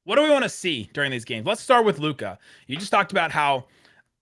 What do we want to see during these games? Let's start with Luka. You just talked about how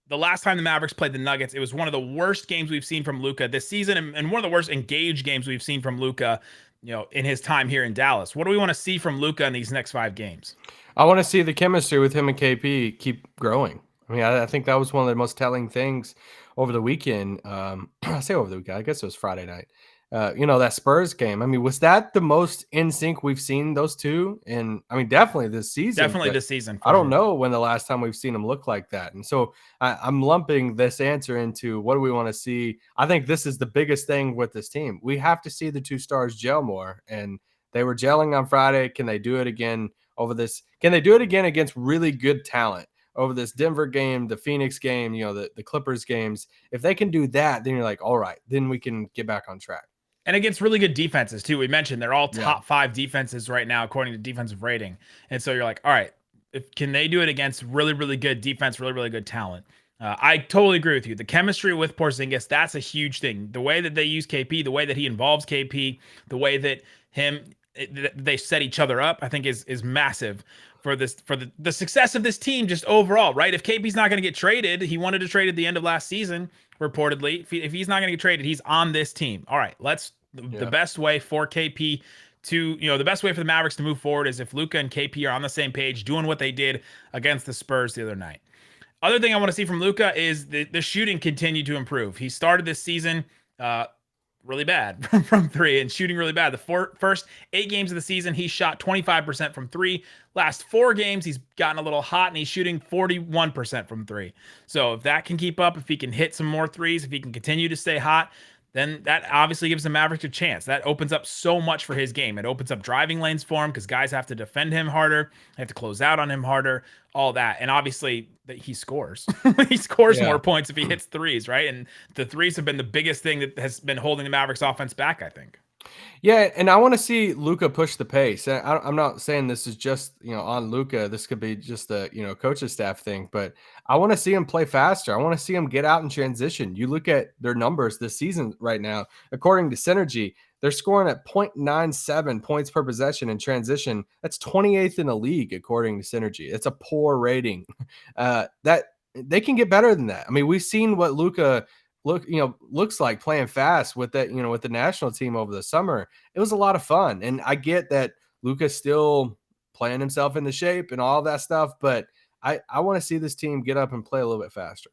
the last time the Mavericks played the Nuggets, it was one of the worst games we've seen from Luka this season, and one of the worst engaged games we've seen from Luka, in his time here in Dallas. What do we want to see from Luka in these next 5 games? I want to see the chemistry with him and KP keep growing. I mean, I think that was one of the most telling things over the weekend. I say over the weekend, I guess it was Friday night. That Spurs game. I mean, was that the most in sync we've seen those two? And I mean, definitely this season, Definitely but this season I for don't sure. know when the last time we've seen them look like that. And so I'm lumping this answer into what do we want to see? I think this is the biggest thing with this team. We have to see the two stars gel more. And they were gelling on Friday. Can they do it again over this? Can they do it again against really good talent over this Denver game, the Phoenix game, the Clippers games? If they can do that, then you're like, all right, then we can get back on track. And against really good defenses too. We mentioned they're all Yeah. top 5 defenses right now according to defensive rating. And so you're like, all right, can they do it against really really good defense, really really good talent? I totally agree with you. The chemistry with Porzingis, that's a huge thing. The way that they use KP, the way that he involves KP, the way that they set each other up, I think is massive for the success of this team just overall, right? If KP's not going to get traded, he wanted to trade at the end of last season, reportedly. If he's not going to get traded, he's on this team. All right, the Yeah. best way for KP the best way for the Mavericks to move forward is if Luka and KP are on the same page, doing what they did against the Spurs the other night. Other thing I want to see from Luka is the shooting continue to improve. He started this season really bad from three and shooting really bad. First 8 games of the season, he shot 25% from three. Last 4 games, he's gotten a little hot and he's shooting 41% from three. So if that can keep up, if he can hit some more threes, if he can continue to stay hot, then that obviously gives the Mavericks a chance. That opens up so much for his game. It opens up driving lanes for him because guys have to defend him harder, they have to close out on him harder, all that. And obviously, he scores. He scores Yeah. more points if he hits threes, right? And the threes have been the biggest thing that has been holding the Mavericks offense back, I think. Yeah, and I want to see Luka push the pace. I'm not saying this is just on Luka. This could be just a coaching staff thing, but I want to see him play faster. I want to see him get out and transition. You look at their numbers this season right now. According to Synergy, they're scoring at 0.97 points per possession in transition. That's 28th in the league according to Synergy. It's a poor rating. That they can get better than that. I mean, we've seen what Luka looks like playing fast with that, with the national team over the summer. It was a lot of fun. And I get that Luka's still playing himself into shape and all that stuff, but I want to see this team get up and play a little bit faster.